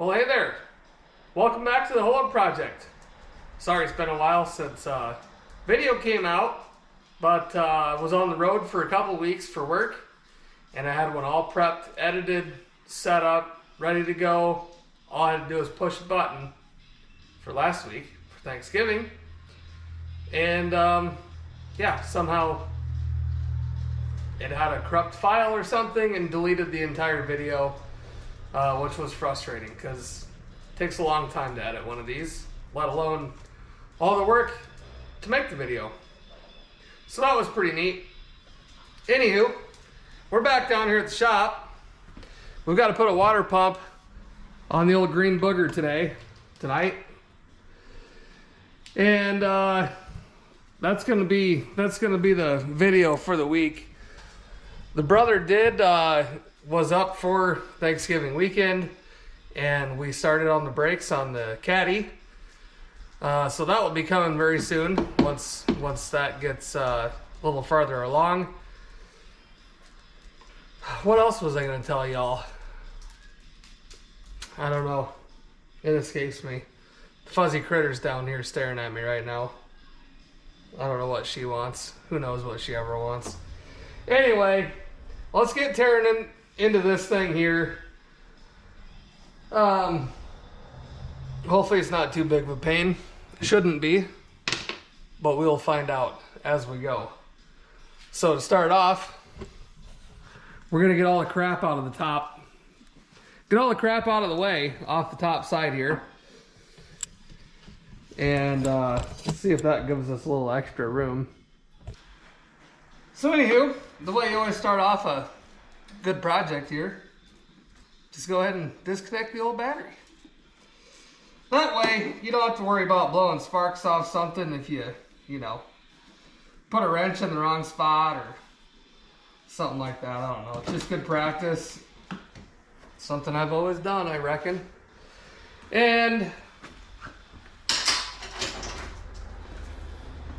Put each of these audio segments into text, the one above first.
Well, hey there. Welcome back to the Hole Up Project. Sorry it's been a while since video came out, but I was on the road for a couple weeks for work, and I had one all prepped, edited, set up, ready to go. All I had to do was push a button for last week, for Thanksgiving, and yeah, somehow it had a corrupt file or something and deleted the entire video, which was frustrating because it takes a long time to edit one of these, let alone all the work to make the video. So that was pretty neat. Anywho, we're back down here at the shop. We've got to put a water pump on the old green booger tonight. And that's gonna be the video for the week. The brother was up for Thanksgiving weekend, and we started on the brakes on the caddy. So that will be coming very soon once that gets a little farther along. What else was I gonna tell y'all? I don't know. It escapes me. The fuzzy critter's down here staring at me right now. I don't know what she wants. Who knows what she ever wants. Anyway, let's get tearing into this thing here. Hopefully it's not too big of a pain. It shouldn't be, but we'll find out as we go. So to start off, we're gonna get all the crap out of the top. Get all the crap out of the way off the top side here. And let's see if that gives us a little extra room. So anywho, the way you always start off a good project here, just go ahead and disconnect the old battery. That way you don't have to worry about blowing sparks off something if you put a wrench in the wrong spot or something like that. I don't know. It's just good practice. Something I've always done, I reckon. And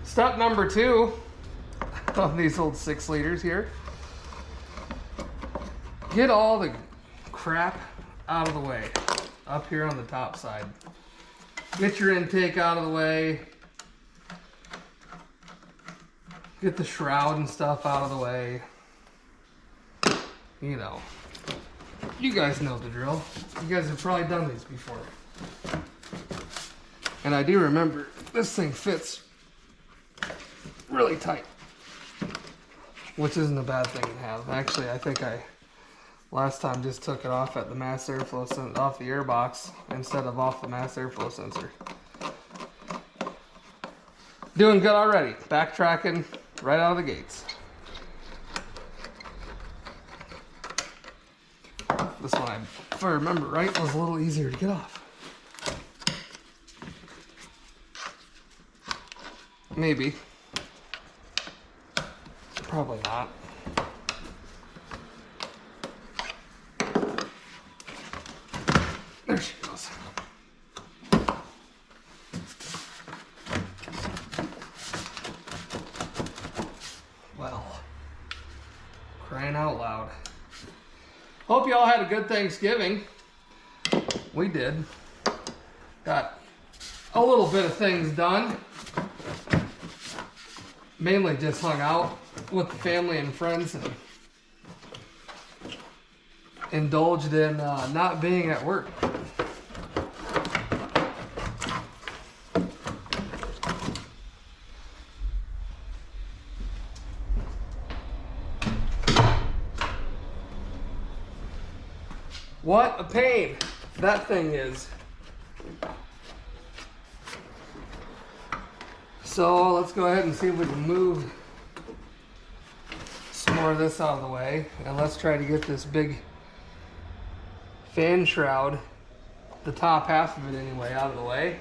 step number 2 on these old 6 liters here. Get all the crap out of the way up here on the top side. Get your intake out of the way. Get the shroud and stuff out of the way. You guys know the drill. You guys have probably done these before. And I do remember this thing fits really tight, which isn't a bad thing to have. Actually, I think I last time just took it off at the mass airflow off the air box instead of off the mass airflow sensor. Doing good already. Backtracking right out of the gates. This one, if I remember right, was a little easier to get off. Maybe. Probably not. There she goes. Well, crying out loud. Hope you all had a good Thanksgiving. We did. Got a little bit of things done. Mainly just hung out with the family and friends and indulged in not being at work. What a pain that thing is. So let's go ahead and see if we can move some more of this out of the way. And let's try to get this big fan shroud, the top half of it anyway, out of the way.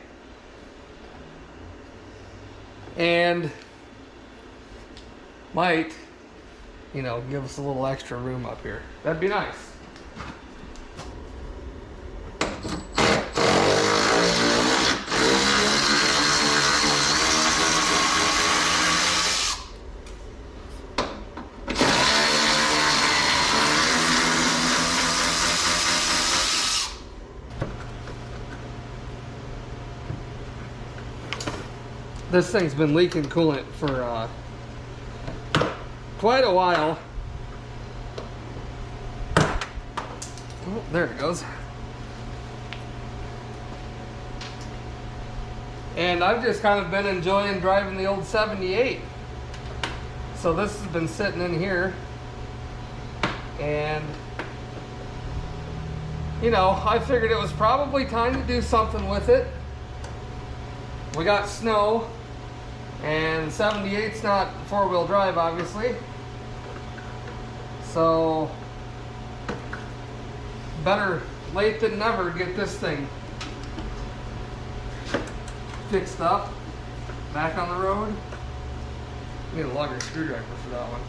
And might, give us a little extra room up here. That'd be nice. This thing's been leaking coolant for quite a while. Oh, there it goes. And I've just kind of been enjoying driving the old 78. So this has been sitting in here. And, you know, I figured it was probably time to do something with it. We got snow. And 78's not four-wheel drive, obviously. So, better late than never get this thing fixed up, back on the road. Need a longer screwdriver for that one.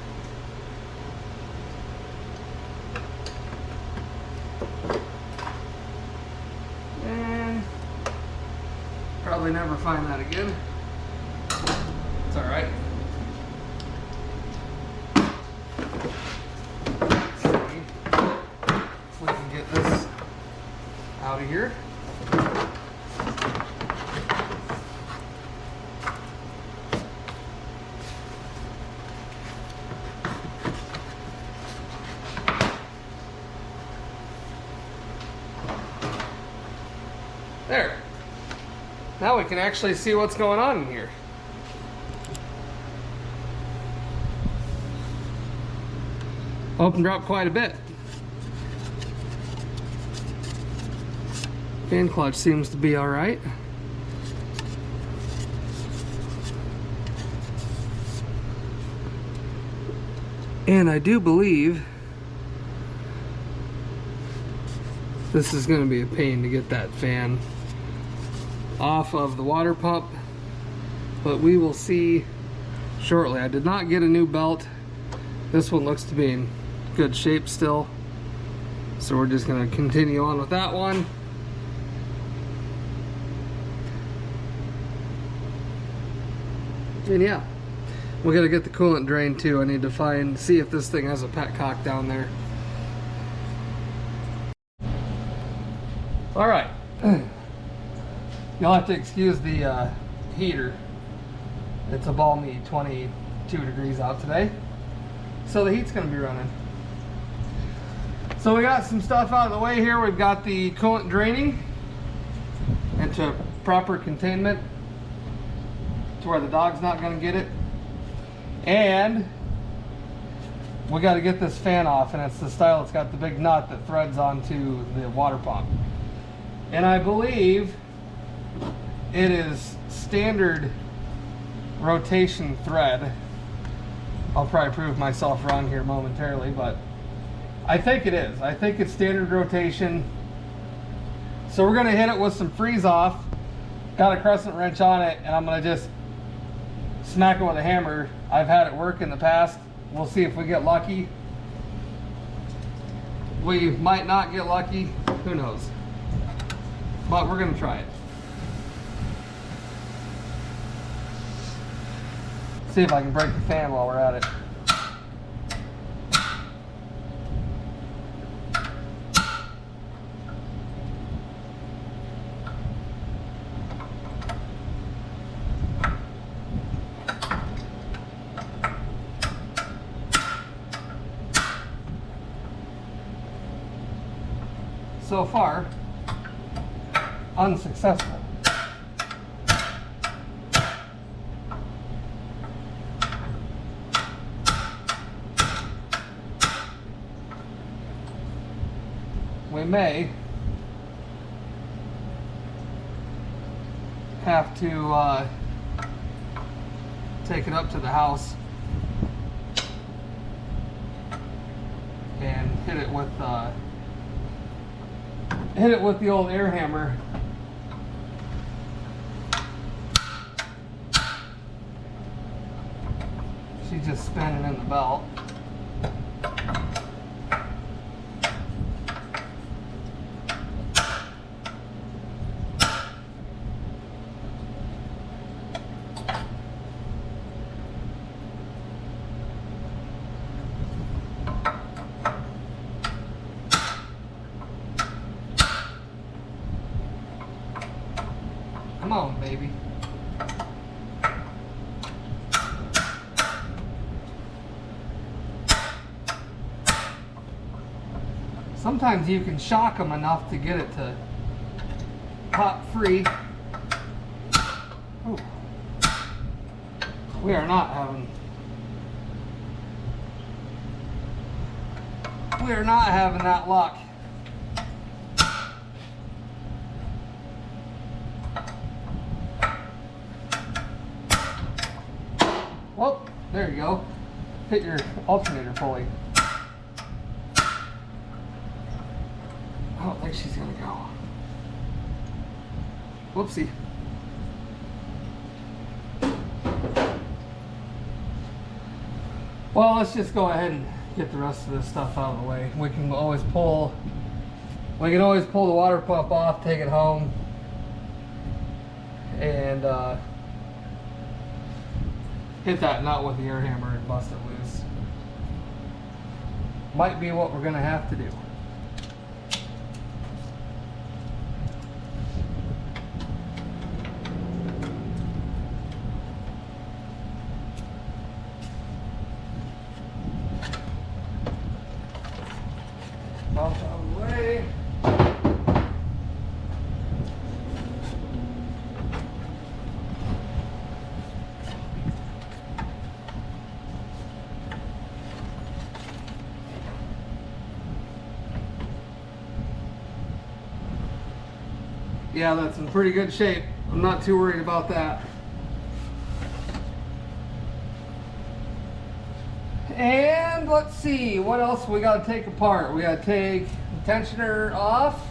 And probably never find that again. It's all right. Let's see if we can get this out of here. There. Now we can actually see what's going on in here. Opened her up quite a bit. Fan clutch seems to be all right. And I do believe this is going to be a pain to get that fan off of the water pump, but we will see shortly. I did not get a new belt. This one looks to be in good shape still, so we're just going to continue on with that one. And yeah, we got to get the coolant drain too. I need to see if this thing has a petcock down there. All right. You'll have to excuse the heater. It's a balmy 22 degrees out today, so the heat's going to be running. So we got some stuff out of the way here. We've got the coolant draining into proper containment to where the dog's not going to get it. And we got to get this fan off, and it's the style that's got the big nut that threads onto the water pump. And I believe it is standard rotation thread. I'll probably prove myself wrong here momentarily, but I think it is. I think it's standard rotation. So we're going to hit it with some freeze off. Got a crescent wrench on it, and I'm going to just smack it with a hammer. I've had it work in the past. We'll see if we get lucky. We might not get lucky. Who knows? But we're going to try it. See if I can break the fan while we're at it. So far, unsuccessful. We may have to take it up to the house and hit it with the old air hammer. She's just spinning in the belt. Come on, baby. Sometimes you can shock them enough to get it to pop free. Ooh. We are not having that luck. Well, there you go. Hit your alternator fully. I don't think she's gonna go. Whoopsie. Well, let's just go ahead and get the rest of this stuff out of the way. We can always pull the water pump off, take it home, and hit that nut with the air hammer and bust it loose. Might be what we're gonna have to do. Out of the way. Yeah, that's in pretty good shape. I'm not too worried about that. And let's see, what else we got to take apart? We got to take the tensioner off,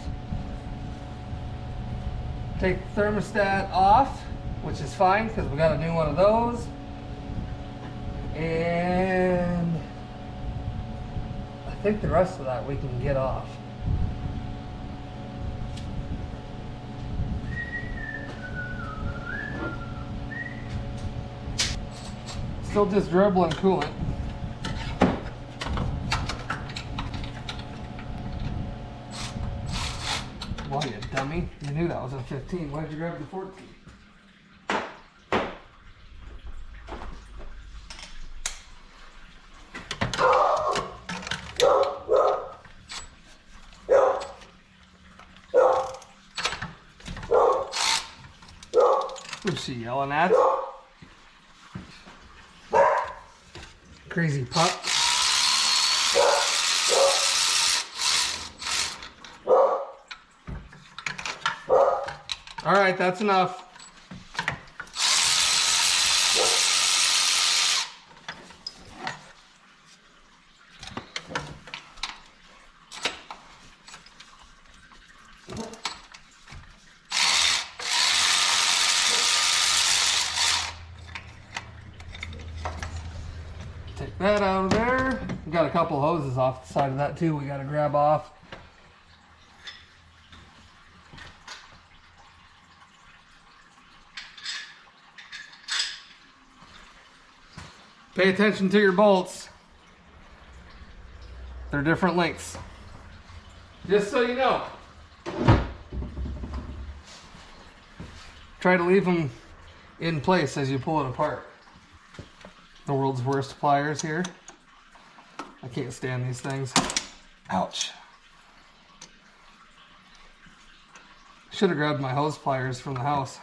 take the thermostat off, which is fine because we got a new one of those. And I think the rest of that we can get off. Still just dribbling coolant. Well, you dummy. You knew that was a 15. Why'd you grab the 14? Who's she yelling at? Crazy pup. All right, that's enough. Take that out of there. We got a couple hoses off the side of that too we got to grab off. Pay attention to your bolts. They're different lengths. Just so you know. Try to leave them in place as you pull it apart. The world's worst pliers here. I can't stand these things. Ouch. Should have grabbed my hose pliers from the house.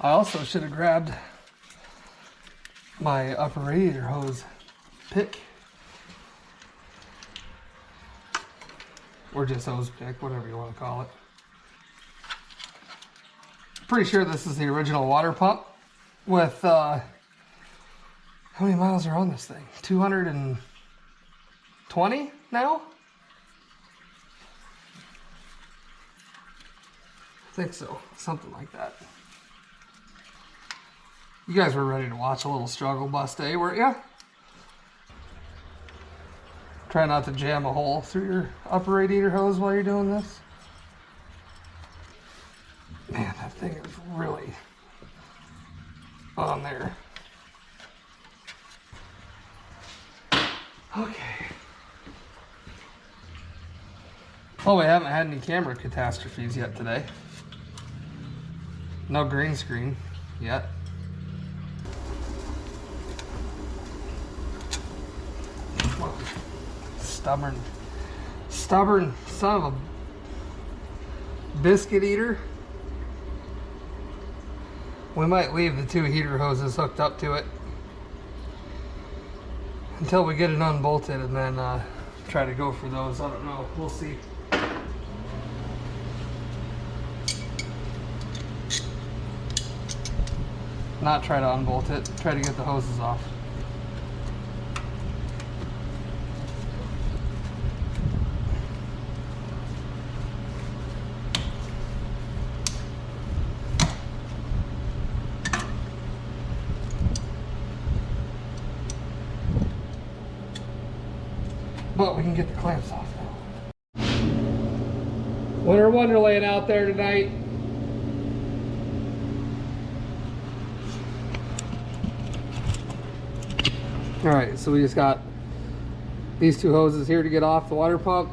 I also should have grabbed my upper radiator hose pick, or just hose pick, whatever you want to call it. Pretty sure this is the original water pump with, how many miles are on this thing? 220 now? I think so, something like that. You guys were ready to watch a little struggle bust, eh, weren't you? Try not to jam a hole through your upper radiator hose while you're doing this. on there. Okay. Oh, we haven't had any camera catastrophes yet today. No green screen yet. Stubborn son of a biscuit eater. We might leave the 2 heater hoses hooked up to it until we get it unbolted and then try to go for those. I don't know. We'll see. Not try to unbolt it. Try to get the hoses off. But we can get the clamps off now. Winter Wonderland out there tonight. Alright, so we just got these 2 hoses here to get off the water pump.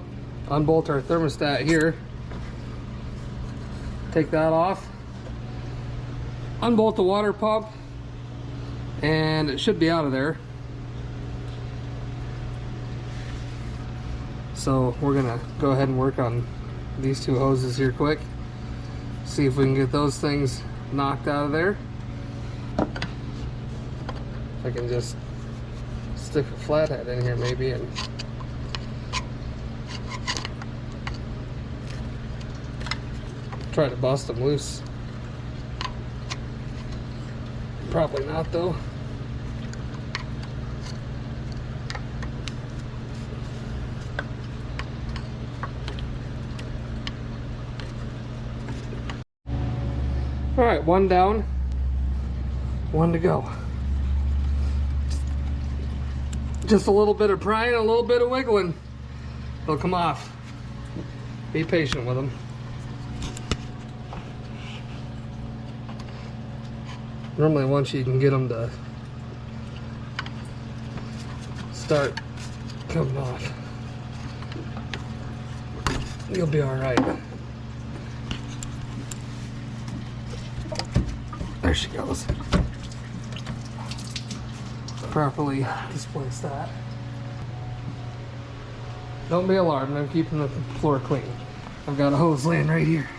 Unbolt our thermostat here. Take that off. Unbolt the water pump. And it should be out of there. So we're gonna go ahead and work on these 2 hoses here quick. See if we can get those things knocked out of there. If I can just stick a flathead in here maybe and try to bust them loose. Probably not though. All right, 1 down, 1 to go. Just a little bit of prying, a little bit of wiggling. They'll come off. Be patient with them. Normally once you can get them to start coming off, you'll be all right. There she goes. Properly displace that. Don't be alarmed, I'm keeping the floor clean. I've got a hose laying right here.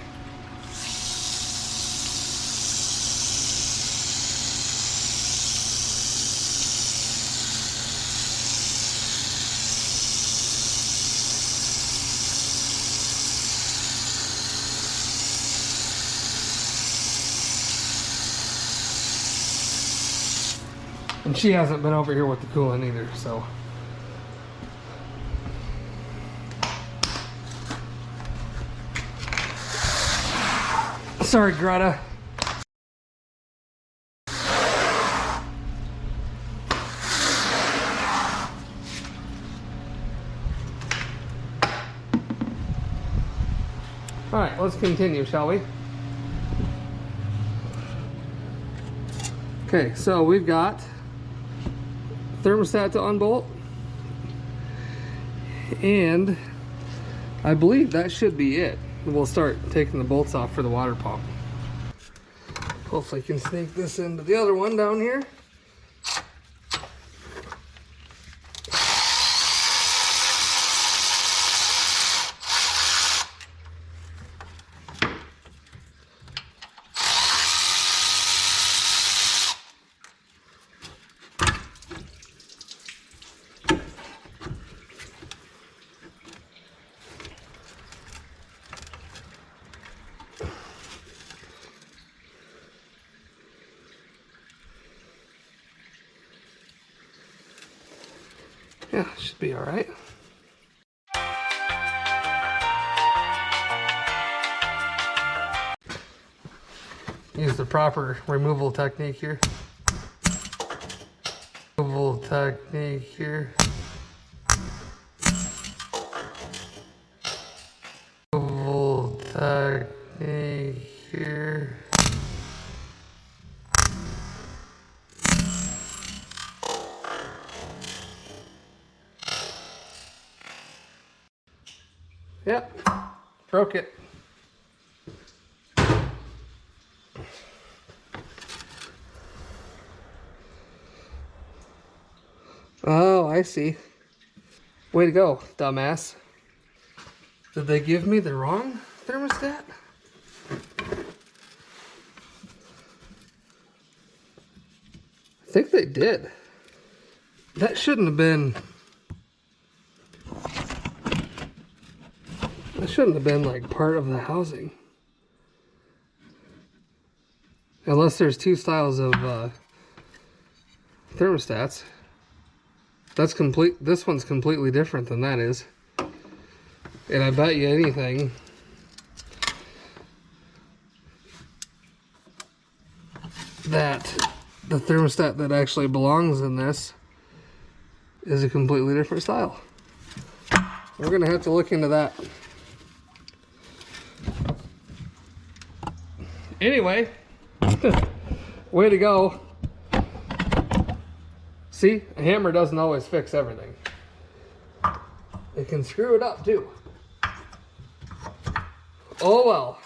And she hasn't been over here with the coolant either, so. Sorry, Greta. All right, let's continue, shall we? Okay, so we've got thermostat to unbolt, and I believe that should be it. We'll start taking the bolts off for the water pump. Hopefully I can sneak this into the other one down here. Yeah, should be all right. Use the proper removal technique here. Removal technique here. Removal technique here. Yep, broke it. Oh, I see. Way to go, dumbass. Did they give me the wrong thermostat? I think they did. That shouldn't have been... That shouldn't have been like part of the housing. Unless there's two styles of thermostats. That's complete. This one's completely different than that is. And I bet you anything, that the thermostat that actually belongs in this is a completely different style. We're gonna have to look into that. Anyway, way to go. See, a hammer doesn't always fix everything. It can screw it up too. Oh well.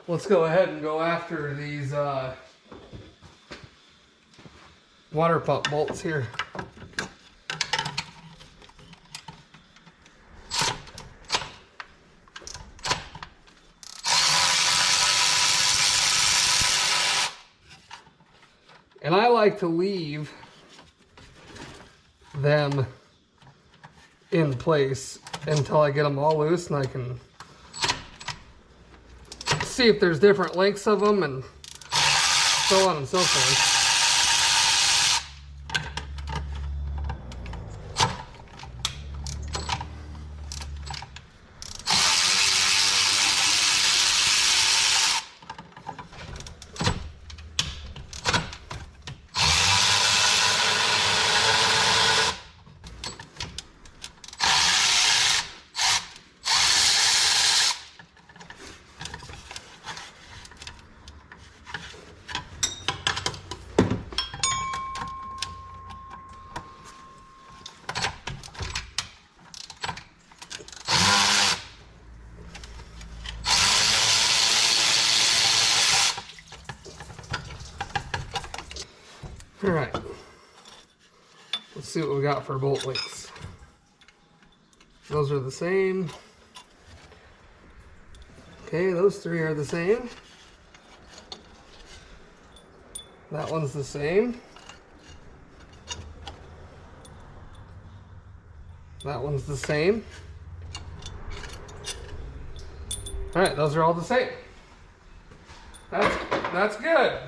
Let's go ahead and go after these water pump bolts here. And I like to leave them in place until I get them all loose and I can see if there's different lengths of them and so on and so forth. All right, let's see what we got for bolt lengths. Those are the same. Okay, those three are the same. That one's the same. That one's the same. All right, those are all the same. That's good.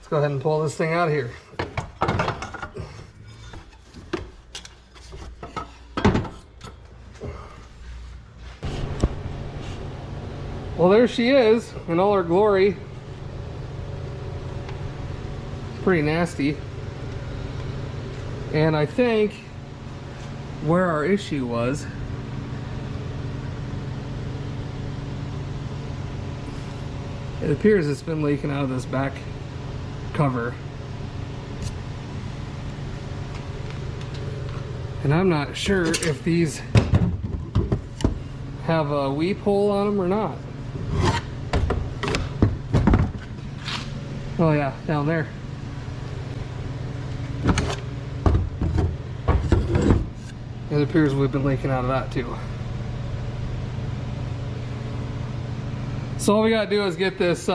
Go ahead and pull this thing out of here. Well, there she is in all her glory. Pretty nasty. And I think where our issue was, it appears it's been leaking out of this back cover, and I'm not sure if these have a weep hole on them or not. Oh yeah, down there. It appears we've been leaking out of that too. So all we gotta do is get this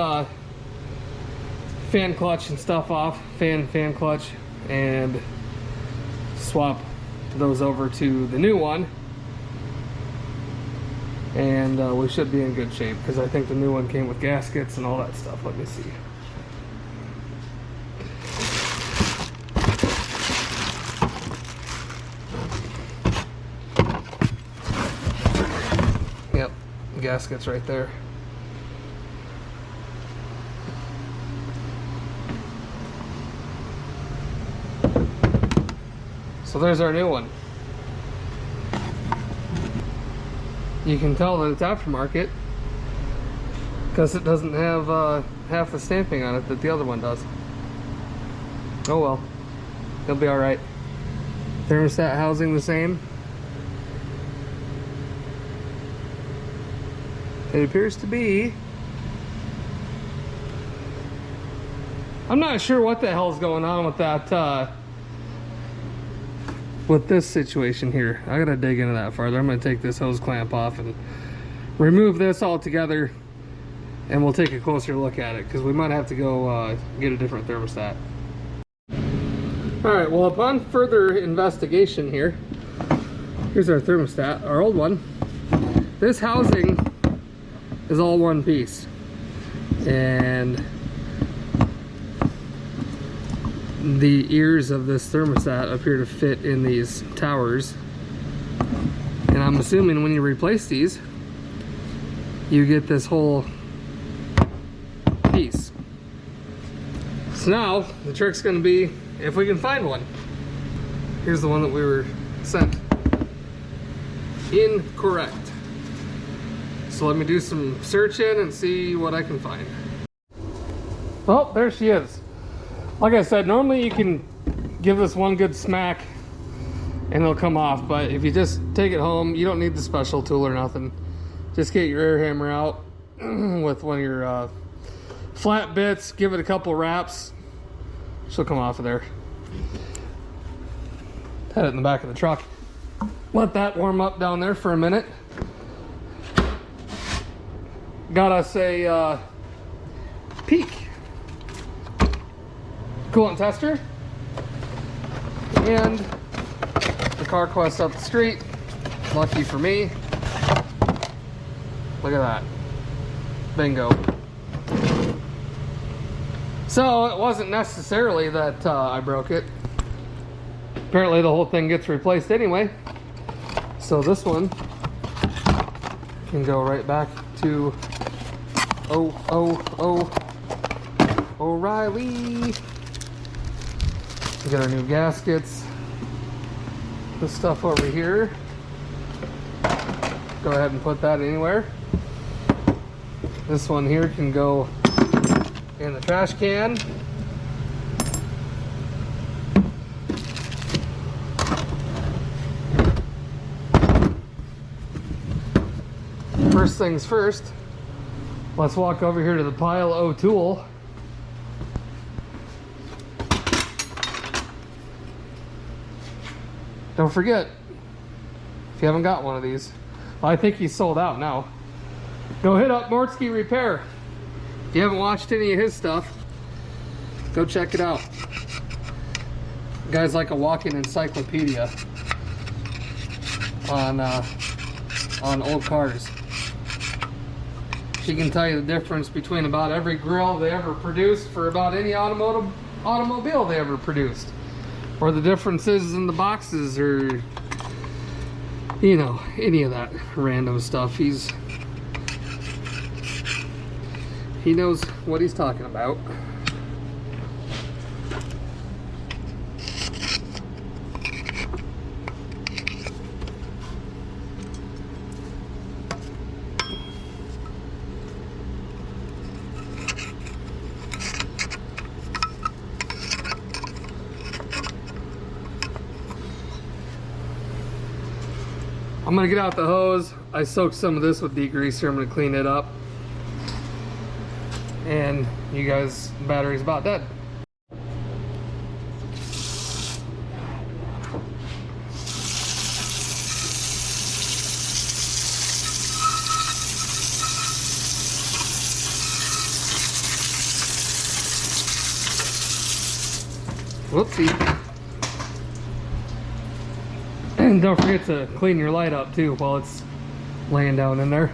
fan clutch and stuff off, fan clutch, and swap those over to the new one, and we should be in good shape, because I think the new one came with gaskets and all that stuff. Let me see. Yep, gaskets right there. So there's our new one. You can tell that it's aftermarket because it doesn't have half the stamping on it that the other one does. Oh well. They'll be all right. Thermostat housing the same. It appears to be. I'm not sure what the hell's going on with that, with this situation here. I gotta dig into that farther. I'm gonna take this hose clamp off and remove this altogether, and we'll take a closer look at it because we might have to go get a different thermostat. Alright, well, upon further investigation here, here's our thermostat, our old one. This housing is all one piece, and the ears of this thermostat appear to fit in these towers, and I'm assuming when you replace these you get this whole piece. So now the trick's going to be if we can find one. Here's the one that we were sent. Incorrect. So let me do some searching and see what I can find. Oh, there she is. Like I said, normally you can give this one good smack and it'll come off, but if you just take it home, you don't need the special tool or nothing. Just get your air hammer out with one of your flat bits, give it a couple wraps, she'll come off of there. Had it in the back of the truck. Let that warm up down there for a minute. Got us a peak coolant tester and the CarQuest up the street. Lucky for me. Look at that. Bingo. So it wasn't necessarily that I broke it. Apparently the whole thing gets replaced anyway. So this one can go right back to O'Reilly. We got our new gaskets. This stuff over here. Go ahead and put that anywhere. This one here can go in the trash can. First things first, let's walk over here to the pile O tool. Don't forget, if you haven't got one of these, well, I think he's sold out now. Go hit up Mortsky Repair. If you haven't watched any of his stuff, go check it out. The guy's like a walking encyclopedia on old cars. She can tell you the difference between about every grill they ever produced for about any automobile they ever produced, or the differences in the boxes, or you know, any of that random stuff. He knows what he's talking about. I'm gonna get out the hose. I soaked some of this with degreaser. I'm gonna clean it up. And you guys, the battery's about dead. Whoopsie. And don't forget to clean your light up too while it's laying down in there.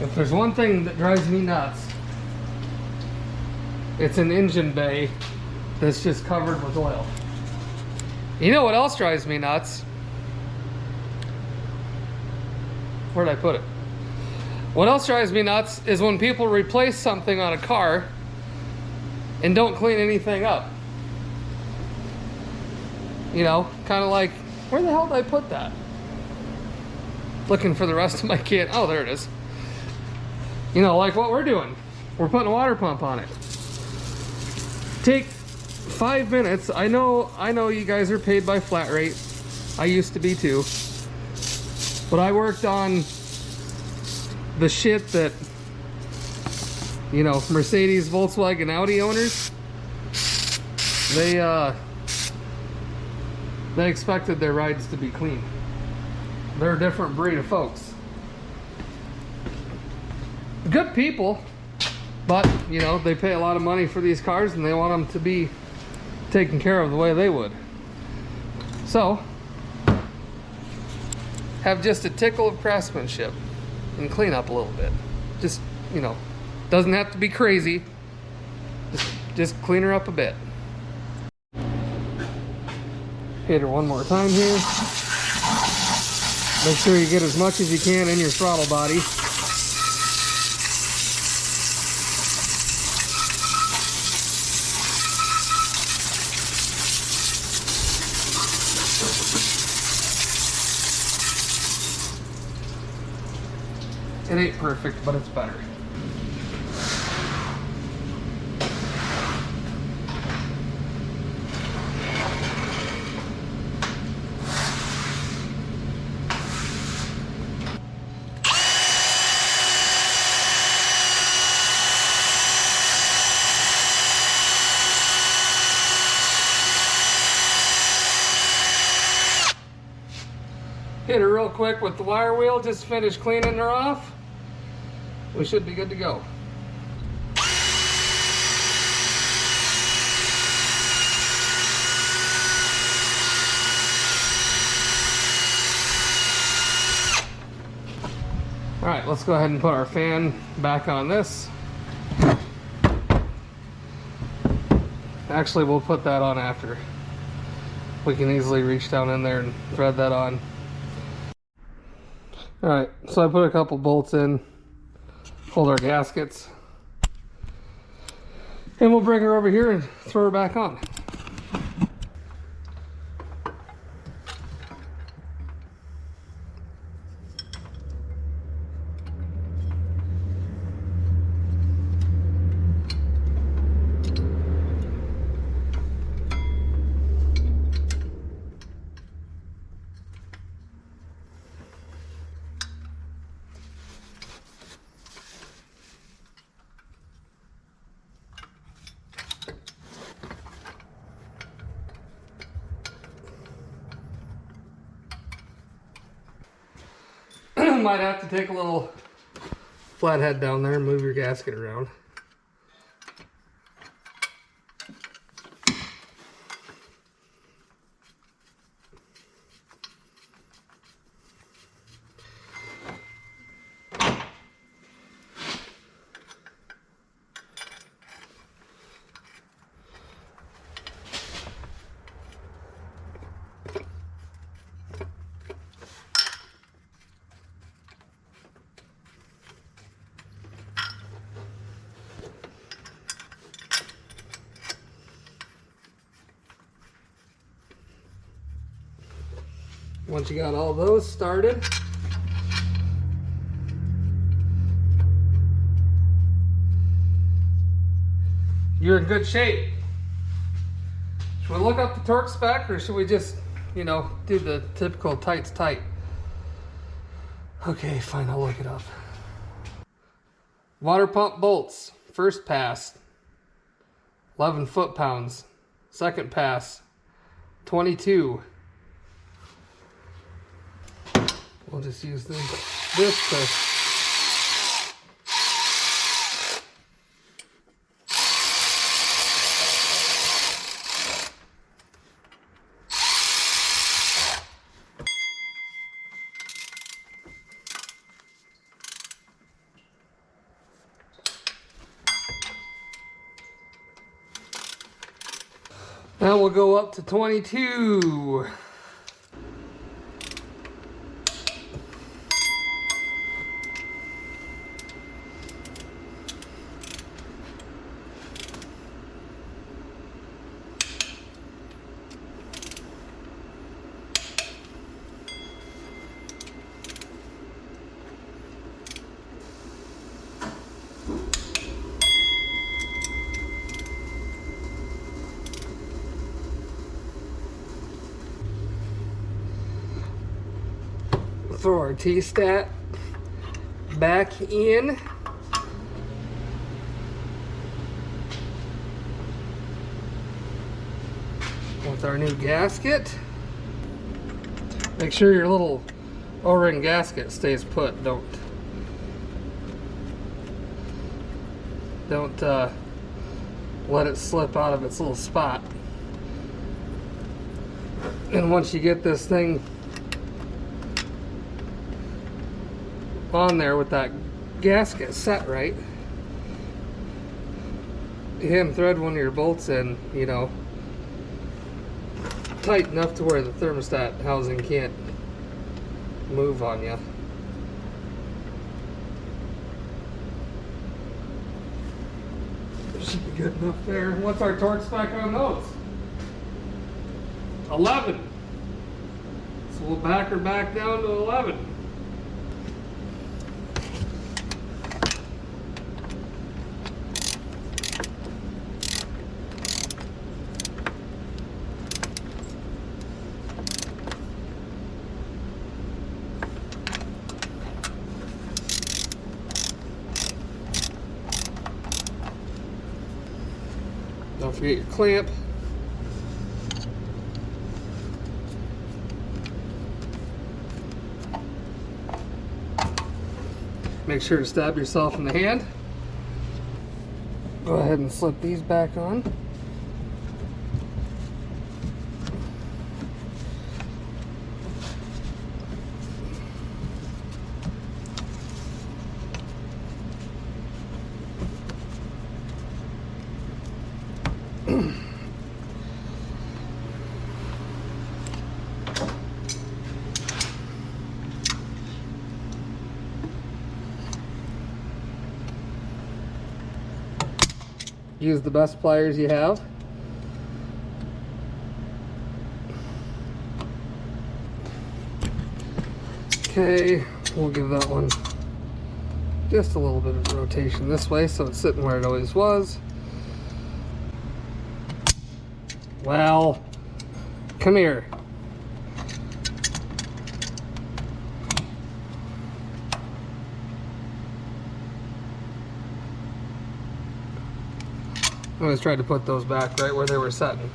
If there's one thing that drives me nuts, it's an engine bay that's just covered with oil. You know what else drives me nuts? Where'd I put it? What else drives me nuts is when people replace something on a car and don't clean anything up. You know, kind of like, where the hell did I put that? Looking for the rest of my kit. Oh, there it is. You know, like what we're doing. We're putting a water pump on it. Take 5 minutes. I know you guys are paid by flat rate. I used to be too. But I worked on the shit that, you know, Mercedes, Volkswagen, Audi owners, they expected their rides to be clean. They're a different breed of folks. Good people, but, you know, they pay a lot of money for these cars and they want them to be taken care of the way they would. So, have just a tickle of craftsmanship and clean up a little bit. Just, you know, doesn't have to be crazy. Just clean her up a bit. Hit her one more time here. Make sure you get as much as you can in your throttle body. It ain't perfect, but it's better. Hit her real quick with the wire wheel, just finish cleaning her off. We should be good to go. All right, let's go ahead and put our fan back on this. Actually, we'll put that on after. We can easily reach down in there and thread that on. All right, so I put a couple bolts in, hold our gaskets, and we'll bring her over here and throw her back on. Might have to take a little flathead down there and move your gasket around. Once you got all those started, you're in good shape. Should we look up the torque spec, or should we just, you know, do the typical tight's tight? Okay, fine, I'll look it up. Water pump bolts, first pass, 11 foot-pounds. Second pass, 22. We'll just use this to now we'll go up to 22. throw our T-stat back in. With our new gasket. Make sure your little O-ring gasket stays put. Don't let it slip out of its little spot. And once you get this thing on there with that gasket set right, you hand thread one of your bolts in, you know, tight enough to where the thermostat housing can't move on you. Should be good enough there. What's our torque spec on those? 11. So we'll back her back down to 11. Don't forget your clamp. Make sure to stab yourself in the hand. Go ahead and slip these back on. Use the best pliers you have. Okay, we'll give that one just a little bit of rotation this way so it's sitting where it always was. Well, come here. I always tried to put those back right where they were setting.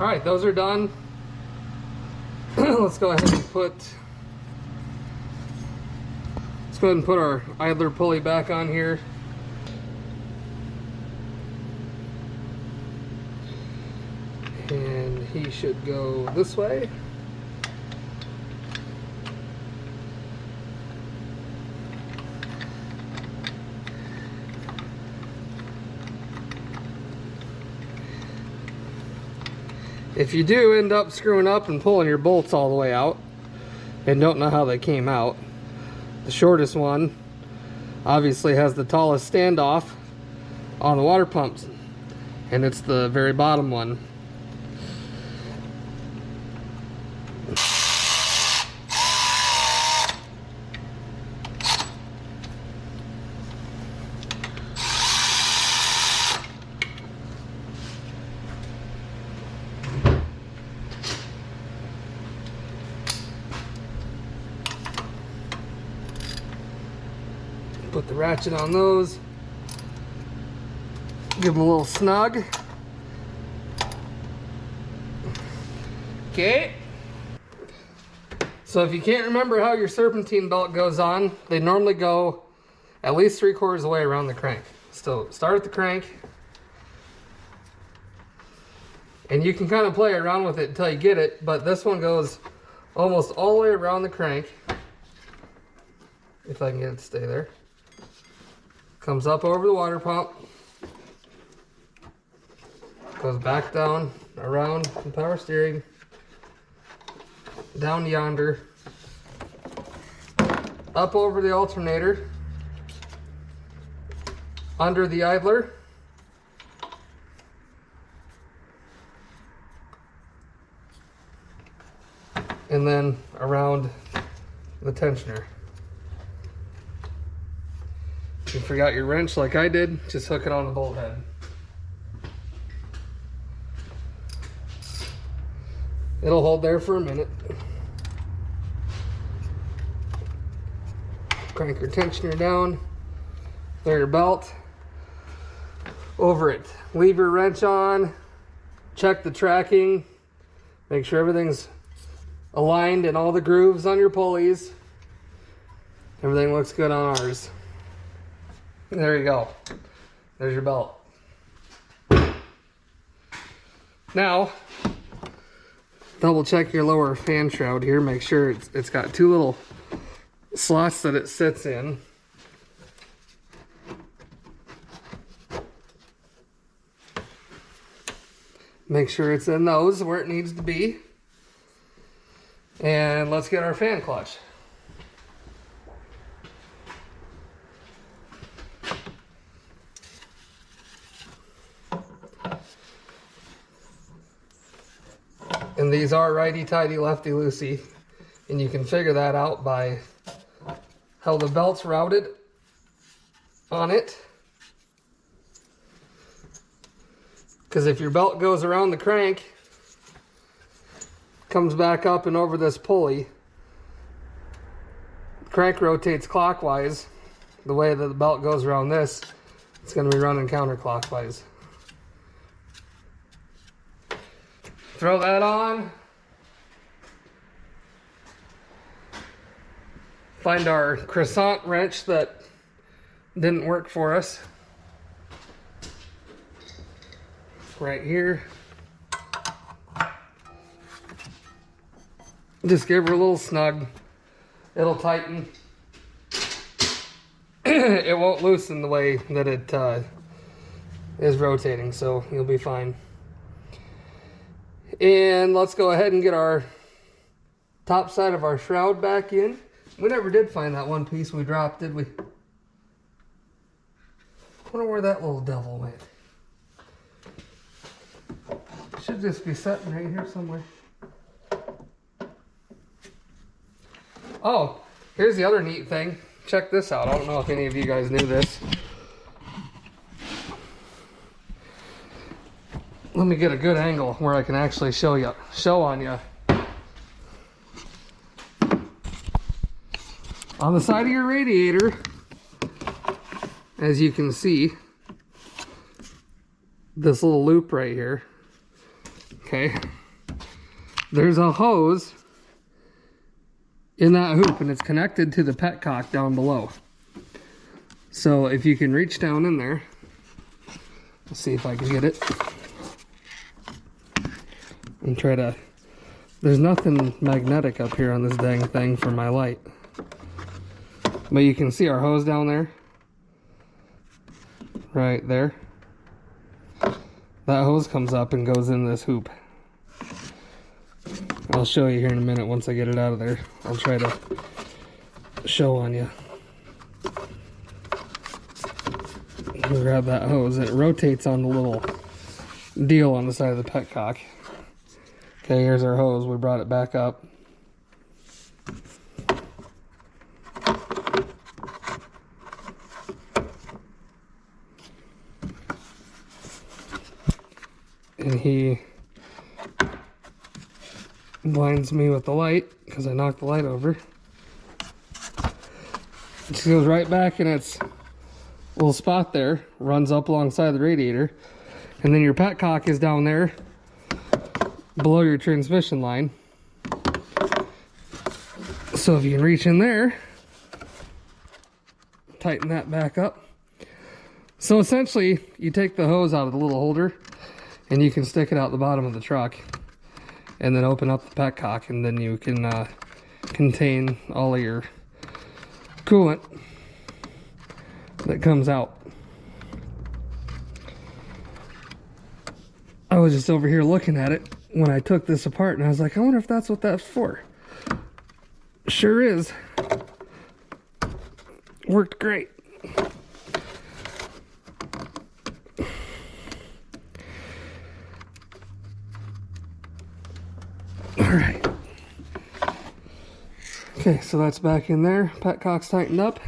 Alright, those are done. Let's go ahead and put our idler pulley back on here. And he should go this way. If you do end up screwing up and pulling your bolts all the way out and don't know how they came out, the shortest one obviously has the tallest standoff on the water pumps, and it's the very bottom one. Put the ratchet on those, give them a little snug. Okay. So if you can't remember how your serpentine belt goes on, they normally go at least 3/4 of the way around the crank. So start at the crank, and you can kind of play around with it until you get it, but this one goes almost all the way around the crank. If I can get it to stay there. Comes up over the water pump, goes back down, around the power steering, down yonder, up over the alternator, under the idler, and then around the tensioner. If you forgot your wrench like I did, just hook it on the bolt head. It'll hold there for a minute. Crank your tensioner down. There your belt. Over it. Lever wrench on. Check the tracking. Make sure everything's aligned in all the grooves on your pulleys. Everything looks good on ours. There you go. There's your belt. Now, double check your lower fan shroud here. Make sure it's got two little slots that it sits in. Make sure it's in those where it needs to be. And let's get our fan clutch. And these are righty-tighty, lefty-loosey. And you can figure that out by how the belt's routed on it. Because if your belt goes around the crank, comes back up and over this pulley, the crank rotates clockwise. The way that the belt goes around this, it's going to be running counterclockwise. Throw that on. Find our croissant wrench that didn't work for us. Right here. Just give her a little snug. It'll tighten. It won't loosen the way that it is rotating, so you'll be fine. And let's go ahead and get our top side of our shroud back in. We never did find that one piece we dropped, did we? I wonder where that little devil went. Should just be sitting right here somewhere. Oh, here's the other neat thing. Check this out. I don't know if any of you guys knew this. Let me get a good angle where I can actually show on you. On the side of your radiator, as you can see, this little loop right here, okay, there's a hose in that hoop and it's connected to the petcock down below. So if you can reach down in there, let's see if I can get it. And try to, there's nothing magnetic up here on this dang thing for my light. But you can see our hose down there. Right there. That hose comes up and goes in this hoop. I'll show you here in a minute once I get it out of there. I'll try to show on you. You grab that hose and it rotates on the little deal on the side of the petcock. Okay, here's our hose. We brought it back up. And he blinds me with the light because I knocked the light over. It just goes right back in its little spot there, runs up alongside the radiator, and then your petcock is down there below your transmission line. So if you can reach in there, tighten that back up. So essentially, you take the hose out of the little holder and you can stick it out the bottom of the truck and then open up the petcock, and then you can contain all of your coolant that comes out. I was just over here looking at it when I took this apart and I was like, I wonder if that's what that's for. Sure is. Worked great. Alright. Okay, so that's back in there. Petcock's tightened up.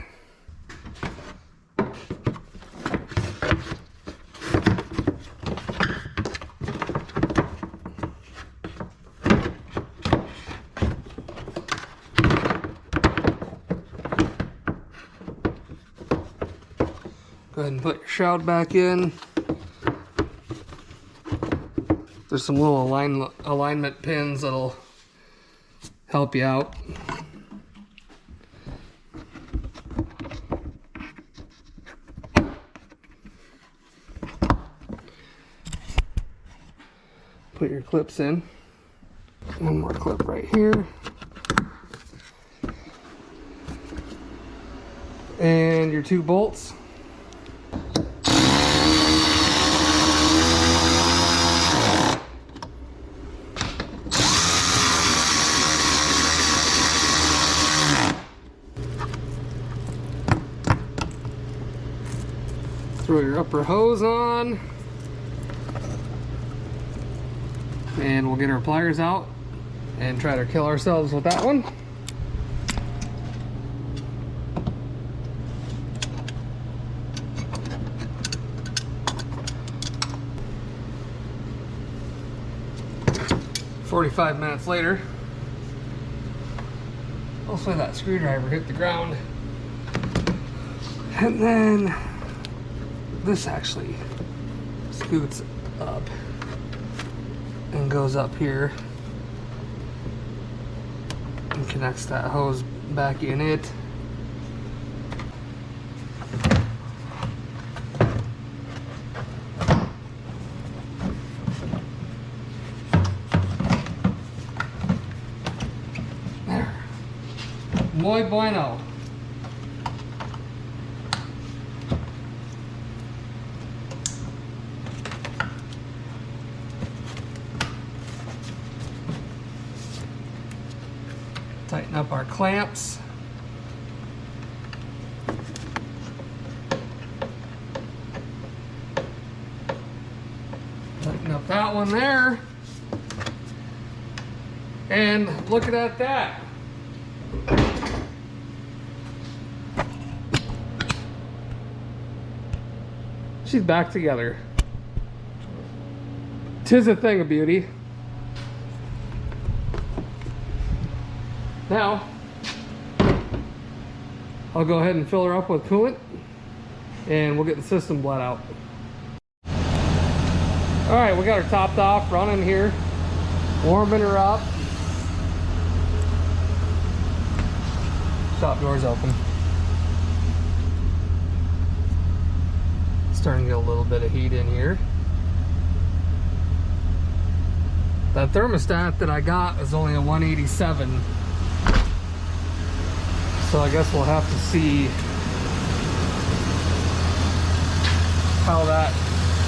Go ahead and put your shroud back in. There's some little alignment pins that'll help you out. Put your clips in. One more clip right here. And your 2 bolts. Throw your upper hose on. And we'll get our pliers out and try to kill ourselves with that one. "45 minutes later, hopefully that screwdriver hit the ground. And then this actually scoots up and goes up here and connects that hose back in it. There. Muy bueno. Tighten up our clamps. Tighten up that one there. And looking at that. She's back together. 'Tis a thing of beauty. Now, I'll go ahead and fill her up with coolant and we'll get the system bled out. Alright, we got her topped off, running here, warming her up. Shop doors open. Starting to get a little bit of heat in here. That thermostat that I got is only a 187. So I guess we'll have to see how that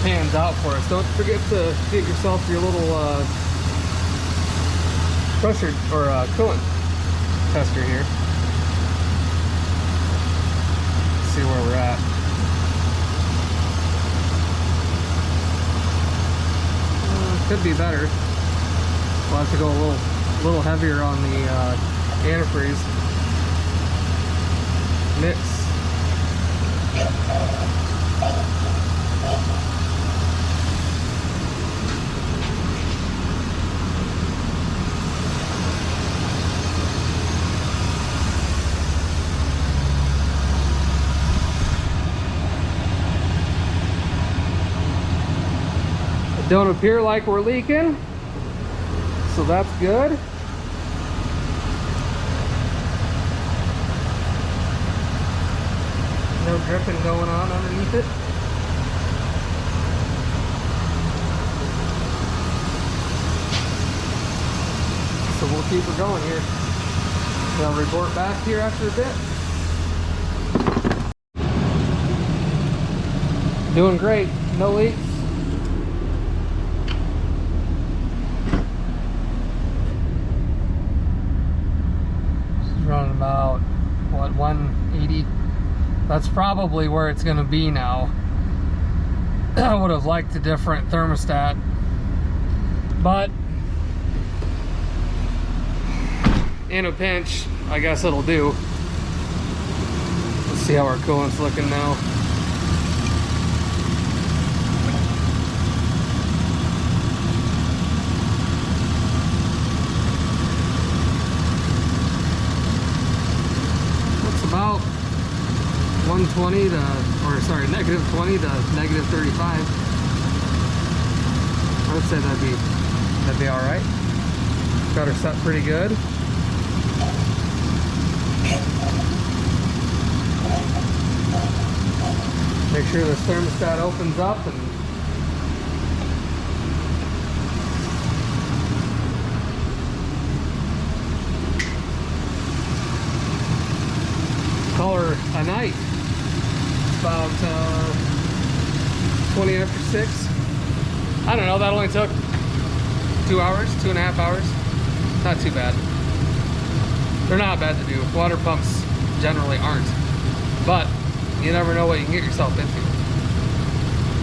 pans out for us. Don't forget to get yourself your little pressure or coolant tester here. See where we're at. Could be better. We'll have to go a little heavier on the antifreeze. Mix. It don't appear like we're leaking, so that's good. No dripping going on underneath it. So we'll keep her going here. I'll report back here after a bit. Doing great, no leaks. She's running about, what, 180? That's probably where it's going to be now. I would have liked a different thermostat, but in a pinch, I guess it'll do. Let's see how our coolant's looking now. Looks about 120 to, or sorry, -20 to -35. I would say that'd be all right. Got her set pretty good. Make sure this thermostat opens up and call her a night. About 20 after 6. I don't know, that only took 2 hours, 2.5 hours. Not too bad. They're not bad to do. Water pumps generally aren't. But you never know what you can get yourself into.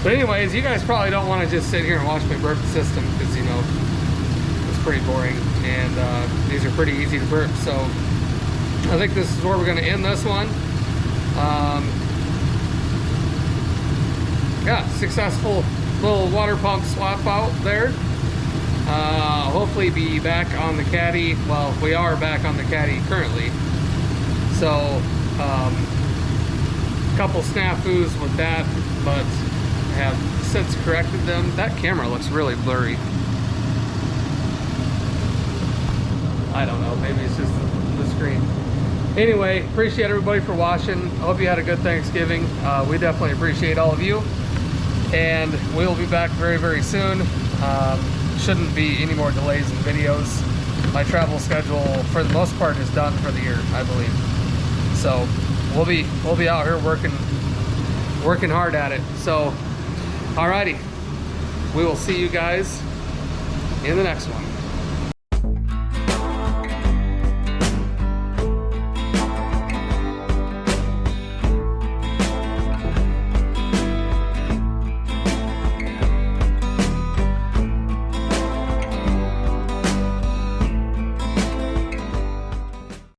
But anyways, you guys probably don't want to just sit here and watch me burp the system because, you know, it's pretty boring. And these are pretty easy to burp. So I think this is where we're going to end this one. Yeah, successful little water pump swap out there. Hopefully be back on the caddy. Well, we are back on the caddy currently. So, couple snafus with that, but have since corrected them. That camera looks really blurry. I don't know, maybe it's just the screen. Anyway, appreciate everybody for watching. I hope you had a good Thanksgiving. We definitely appreciate all of you. And we'll be back very, very soon. Shouldn't be any more delays in videos. My travel schedule, for the most part, is done for the year, I believe. So we'll be out here working hard at it. So, alrighty, we will see you guys in the next one.